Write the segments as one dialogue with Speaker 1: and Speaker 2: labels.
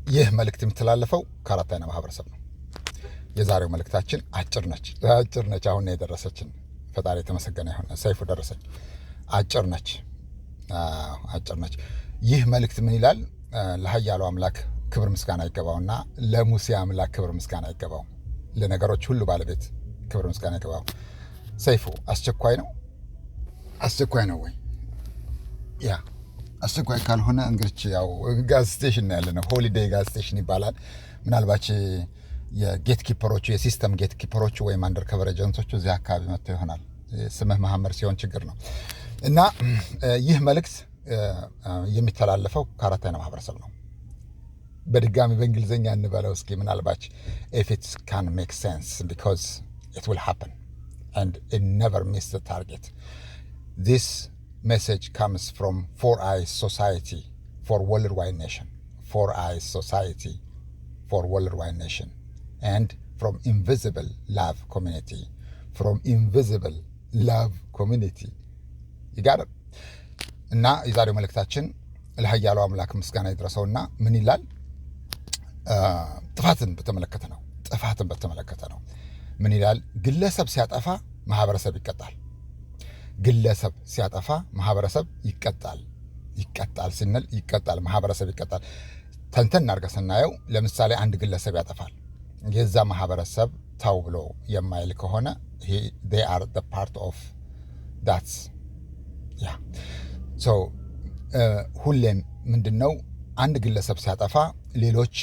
Speaker 1: ይህ መልእክት የሚተላለፈው ከአራት አይነት ማህበረሰብ ነው። የዛሬው መልእክታችን አጭር ነች። አሁን የደረሰችን ፈጣሪ የተመሰገነ ይሁን። ሰይፉ ደረሰኝ። አጭር ነች። ይህ መልእክት ምን ይላል? ለኃያሉ አምላክ ክብር ምስጋና ይገባውና ለሙሴ አምላክ ክብር ምስጋና ይገባው፣ ለነገሮች ሁሉ ባለቤት ክብር ምስጋና ይገባው። ሰይፉ አስቸኳይ ነው ወይ? ያ አስቸኳይ ካልሆነ እንግዲህ ያው ጋዝ ስቴሽን ያለ ነው። ሆሊዴይ ጋዝ ስቴሽን ይባላል። ምናልባት የጌት ኪፐሮቹ የሲስተም ጌት ኪፐሮቹ ወይም አንደር ከቨር ኤጀንቶቹ እዚህ አካባቢ መጥተው ይሆናል። ስምህ መሐመድ ሲሆን ችግር ነው። እና ይህ መልእክት የሚተላለፈው ከአራት አይነት ማህበረሰብ ነው። በድጋሚ በእንግሊዝኛ እንበለው እስኪ ምናልባት if it can make sense because it will happen and it never miss the target. This message comes from Four Eyes Society for Worldwide Nation. Four Eyes Society for Worldwide Nation and from Invisible Love Community. From Invisible Love Community. You got it? እና የዛሬው መልእክታችን ለኃያሉ አምላክ ምስጋና ይድረሰውና ምን ይላል? ጥፋትን በተመለከተ ነው። ምን ይላል? ግለሰብ ሲያጠፋ ማህበረሰብ ይቀጣል። ግለሰብ ሲያጠፋ ማህበረሰብ ይቀጣል ስንል ይቀጣል፣ ማህበረሰብ ይቀጣል። ተንተን አድርገን ስናየው ለምሳሌ አንድ ግለሰብ ያጠፋል። የዛ ማህበረሰብ ተው ብሎ የማይል ከሆነ they are the part of that. ሁሌም ምንድነው አንድ ግለሰብ ሲያጠፋ ሌሎች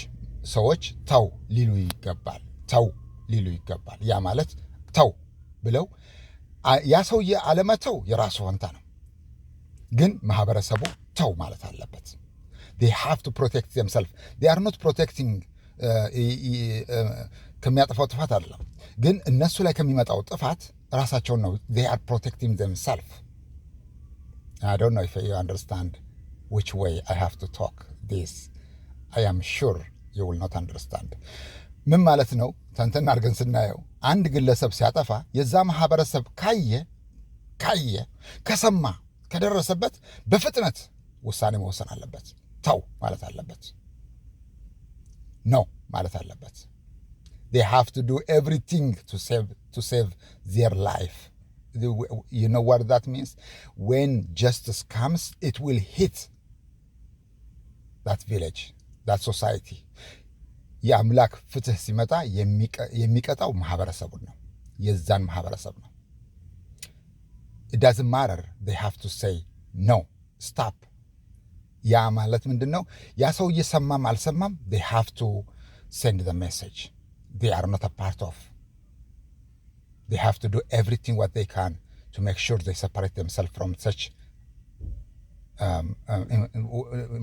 Speaker 1: ሰዎች ተው ሊሉ ይገባል። ያ ማለት ተው ብለው ያ ሰውዬ አለመተው የራሱ ወንታ ነው፣ ግን ማህበረሰቡ ተው ማለት አለበት። they have to protect themselves. they are not protecting ከሚያጠፋው ጥፋት አይደለም፣ ግን እነሱ ላይ ከሚመጣው ጥፋት ራሳቸውን ነው they are protecting themselves. I don't know if you understand which way I have to talk this. I am sure you will not understand. ምን ማለት ነው? ተንተን አድርገን ስናየው አንድ ግለሰብ ሲያጠፋ የዛ ማህበረሰብ ካየ ከሰማ ከደረሰበት በፍጥነት ውሳኔ መወሰን አለበት። ተው ማለት አለበት። ነው ማለት አለበት። They have to do everything to save their life. You know what that means? When justice comes, it will hit that village, that society. የአምላክ ፍትህ ሲመጣ የሚቀጣው ማህበረሰቡን ነው፣ የዛን ማህበረሰብ ነው። It doesn't matter. They have to say no, stop. ያ ማለት ምንድን ነው? ያ ሰውዬ ሰማም አልሰማም they have to send the message. They are not a part of. They have to do everything what they can to make sure they separate themselves from such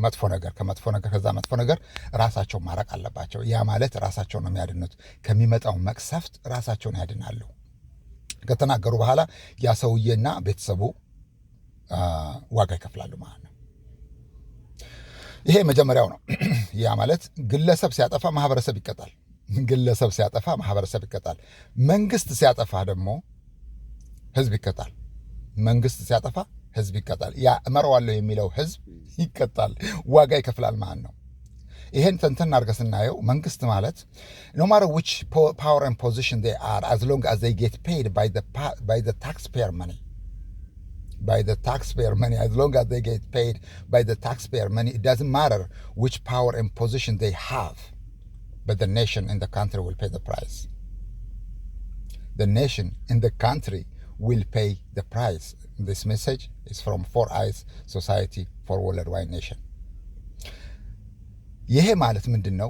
Speaker 1: መጥፎ ነገር ከዛ መጥፎ ነገር ራሳቸው ማራቅ አለባቸው። ያ ማለት ራሳቸውን ነው የሚያድኑት። ከሚመጣው መቅሰፍት ራሳቸውን ያድናሉ። ከተናገሩ በኋላ ያ ሰውዬና ቤተሰቡ ዋጋ ይከፍላሉ ማለት ነው። ይሄ መጀመሪያው ነው። ያ ማለት ግለሰብ ሲያጠፋ ማህበረሰብ ይቀጣል። መንግስት ሲያጠፋ ደግሞ ህዝብ ይቀጣል። ያ እመራዋለሁ የሚለው ህዝብ ይቀጣል፣ ዋጋ ይከፍላል ማለት ነው። ይሄን ተንተን አድርገን ስናየው መንግስት ማለት no matter which power and position they are, as long as they get paid by the taxpayer money, as long as they get paid by the taxpayer money, it doesn't matter which power and position they have, but the nation in the country will pay the price. The nation in the country will pay the price. This message is from Four Eyes Society for Worldwide Nation. ይሄ ማለት ምንድን ነው?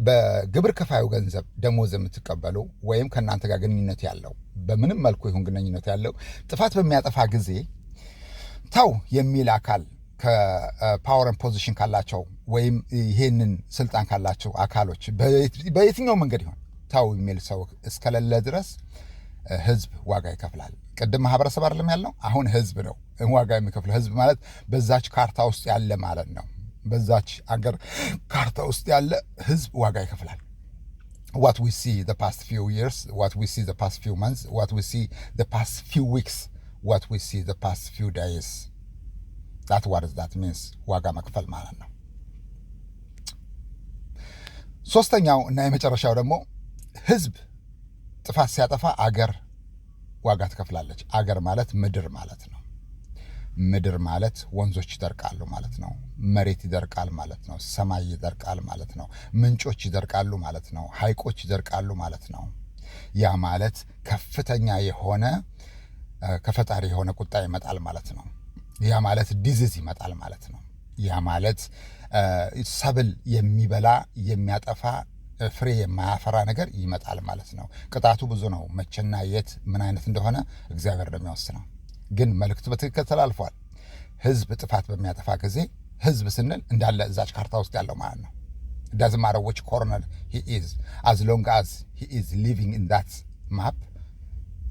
Speaker 1: በግብር ከፋዩ ገንዘብ ደሞዝ የምትቀበሉ ወይም ከእናንተ ጋር ግንኙነት ያለው በምንም መልኩ ይሁን ግንኙነት ያለው ጥፋት በሚያጠፋ ጊዜ ተው የሚል አካል ከፓወርን ፖዚሽን ካላቸው ወይም ይሄንን ስልጣን ካላቸው አካሎች በየትኛው መንገድ ይሆን ተው የሚል ሰው እስከሌለ ድረስ ህዝብ ዋጋ ይከፍላል። ቅድም ማህበረሰብ አይደለም ያልነው፣ አሁን ህዝብ ነው ዋጋ የሚከፍለው። ህዝብ ማለት በዛች ካርታ ውስጥ ያለ ማለት ነው። በዛች አገር ካርታ ውስጥ ያለ ህዝብ ዋጋ ይከፍላል። What we see the past few years, what we see the past few months, what we see the past few weeks, what we see the past few days, that's what that means. ዋጋ መክፈል ማለት ነው። ሶስተኛው እና የመጨረሻው ደግሞ ህዝብ ጥፋት ሲያጠፋ አገር ዋጋ ትከፍላለች። አገር ማለት ምድር ማለት ነው። ምድር ማለት ወንዞች ይደርቃሉ ማለት ነው። መሬት ይደርቃል ማለት ነው። ሰማይ ይደርቃል ማለት ነው። ምንጮች ይደርቃሉ ማለት ነው። ሐይቆች ይደርቃሉ ማለት ነው። ያ ማለት ከፍተኛ የሆነ ከፈጣሪ የሆነ ቁጣ ይመጣል ማለት ነው። ያ ማለት ዲዚዝ ይመጣል ማለት ነው። ያ ማለት ሰብል የሚበላ የሚያጠፋ ፍሬ የማያፈራ ነገር ይመጣል ማለት ነው። ቅጣቱ ብዙ ነው። መቼና የት ምን አይነት እንደሆነ እግዚአብሔር ነው የሚወስነው። ግን መልእክቱ በትክክል ተላልፏል። ህዝብ ጥፋት በሚያጠፋ ጊዜ ህዝብ ስንል እንዳለ እዛች ካርታ ውስጥ ያለው ማለት ነው። doesn't matter which corner he is, as long as he is living in that map,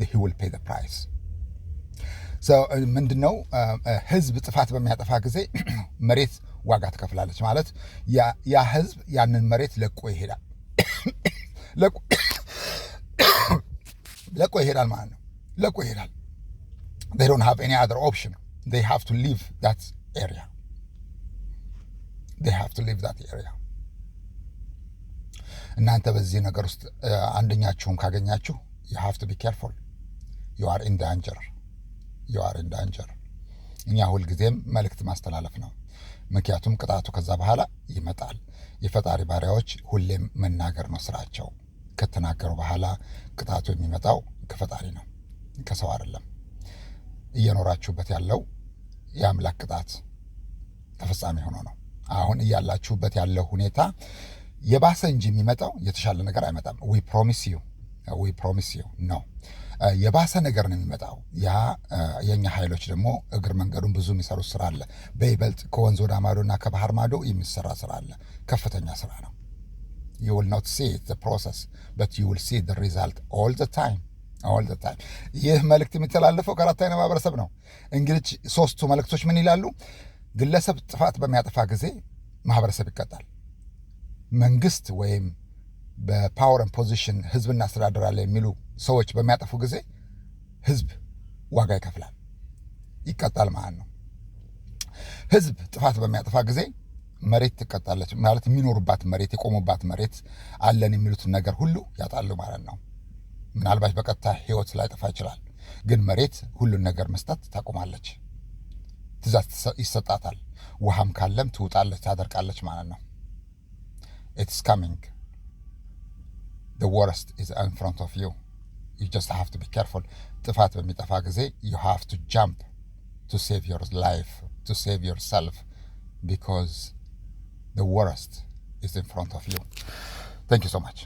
Speaker 1: he will pay the price. So ምንድነው ህዝብ ጥፋት በሚያጠፋ ጊዜ መሬት ዋጋ ትከፍላለች ማለት ያ ህዝብ ያንን መሬት ለቆ ይሄዳል። ለቆ ይሄዳል ማለት ነው። ለቆ ይሄዳል። they don't have any other option. They have to leave that area. They have to leave that area. እናንተ በዚህ ነገር ውስጥ አንደኛችሁን ካገኛችሁ you have to be careful. You are in danger. You are in danger. እኛ ሁልጊዜም መልእክት ማስተላለፍ ነው። ምክንያቱም ቅጣቱ ከዛ በኋላ ይመጣል። የፈጣሪ ባሪያዎች ሁሌም መናገር ነው ስራቸው። ከተናገሩ በኋላ ቅጣቱ የሚመጣው ከፈጣሪ ነው፣ ከሰው አይደለም። እየኖራችሁበት ያለው የአምላክ ቅጣት ተፈጻሚ ሆኖ ነው። አሁን እያላችሁበት ያለው ሁኔታ የባሰ እንጂ የሚመጣው የተሻለ ነገር አይመጣም። we promise you ነው። የባሰ ነገር ነው የሚመጣው። ያ የኛ ኃይሎች ደግሞ እግር መንገዱን ብዙ የሚሰሩት ስራ አለ። በይበልጥ ከወንዝ ወደ ማዶና ከባህር ማዶ የሚሰራ ስራ አለ። ከፍተኛ ስራ ነው። you will not see the process but you will see the result all the time. ይህ መልእክት የሚተላለፈው ከአራተኛ ማህበረሰብ ነው። እንግዲህ ሶስቱ መልእክቶች ምን ይላሉ? ግለሰብ ጥፋት በሚያጠፋ ጊዜ ማህበረሰብ ይቀጣል። መንግስት ወይም በፓወር ፖዚሽን ህዝብ እናስተዳድራለን የሚሉ ሰዎች በሚያጠፉ ጊዜ ህዝብ ዋጋ ይከፍላል፣ ይቀጣል ማለት ነው። ህዝብ ጥፋት በሚያጠፋ ጊዜ መሬት ትቀጣለች ማለት የሚኖሩባት መሬት፣ የቆሙባት መሬት አለን የሚሉትን ነገር ሁሉ ያጣሉ ማለት ነው። ምናልባት በቀጥታ ህይወት ላይ ጠፋ ይችላል፣ ግን መሬት ሁሉን ነገር መስጠት ታቆማለች። ትእዛዝ ይሰጣታል። ውሃም ካለም ትውጣለች፣ ታደርቃለች ማለት ነው። it's coming. The worst is in front of you. You just have to be careful. ጥፋት በሚጠፋ ጊዜ you have to jump to save your life, to save yourself, because the worst is in front of you. Thank you so much.